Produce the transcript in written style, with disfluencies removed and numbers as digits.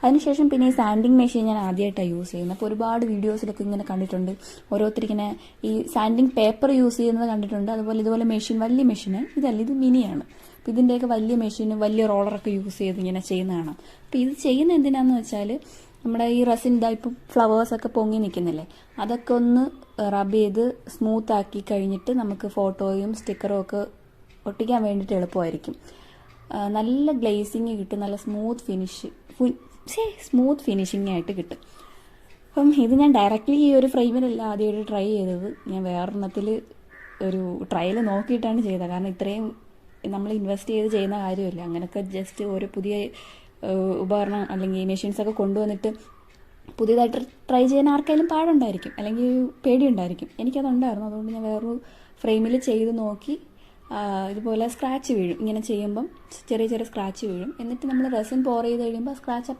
അതിനുശേഷം പിന്നെ ഈ സാൻഡിങ് മെഷീൻ ഞാൻ ആദ്യമായിട്ടാണ് യൂസ് ചെയ്യുന്നത്. അപ്പോൾ ഒരുപാട് വീഡിയോസിലൊക്കെ ഇങ്ങനെ കണ്ടിട്ടുണ്ട്, ഓരോരുത്തരിങ്ങനെ ഈ സാൻഡിങ് പേപ്പർ യൂസ് ചെയ്യുന്നത് കണ്ടിട്ടുണ്ട്. അതുപോലെ ഇതുപോലെ മെഷീൻ, വലിയ മെഷീന് ഇതല്ല, ഇത് മിനിയാണ്. അപ്പോൾ ഇതിൻ്റെയൊക്കെ വലിയ മെഷീന്, വലിയ റോളറൊക്കെ യൂസ് ചെയ്ത് ഇങ്ങനെ ചെയ്യുന്ന കാണാം. അപ്പോൾ ഇത് ചെയ്യുന്ന എന്തിനാന്ന് വെച്ചാൽ നമ്മുടെ ഈ റസിൻ ഇപ്പോൾ ഫ്ലവേഴ്സൊക്കെ പൊങ്ങി നിൽക്കുന്നില്ലേ, അതൊക്കെ ഒന്ന് റബ് ചെയ്ത് സ്മൂത്ത് ആക്കി കഴിഞ്ഞിട്ട് നമുക്ക് ഫോട്ടോയും സ്റ്റിക്കറും ഒക്കെ ഒട്ടിക്കാൻ വേണ്ടിയിട്ട് എളുപ്പമായിരിക്കും. നല്ല ഗ്ലേസിങ് കിട്ടും, നല്ല സ്മൂത്ത് ഫിനിഷിംഗ് ആയിട്ട് കിട്ടും. അപ്പം ഇത് ഞാൻ ഡയറക്റ്റ്ലി ഈ ഒരു ഫ്രെയിമിലല്ല ആദ്യമായിട്ട് ട്രൈ ചെയ്തത്. ഞാൻ വേറൊരെണ്ണത്തിൽ ഒരു ട്രയൽ നോക്കിയിട്ടാണ് ചെയ്തത്. കാരണം ഇത്രയും നമ്മൾ ഇൻവെസ്റ്റ് ചെയ്ത് ചെയ്യുന്ന കാര്യമല്ല. അങ്ങനെയൊക്കെ ജസ്റ്റ് ഓരോ പുതിയ ഉപകരണം അല്ലെങ്കിൽ മെഷീൻസൊക്കെ കൊണ്ടുവന്നിട്ട് പുതിയതായിട്ട് ട്രൈ ചെയ്യാൻ ആർക്കെങ്കിലും പാടുണ്ടായിരിക്കും, അല്ലെങ്കിൽ പേടിയുണ്ടായിരിക്കും. എനിക്കതുണ്ടായിരുന്നു. അതുകൊണ്ട് ഞാൻ വേറൊരു ഫ്രെയിമിൽ ചെയ്ത് നോക്കി. ഇതുപോലെ സ്ക്രാച്ച് വീഴും, ഇങ്ങനെ ചെയ്യുമ്പം ചെറിയ ചെറിയ സ്ക്രാച്ച് വീഴും. എന്നിട്ട് നമ്മൾ റെസിൻ പോർ ചെയ്ത് കഴിയുമ്പോൾ സ്ക്രാച്ച്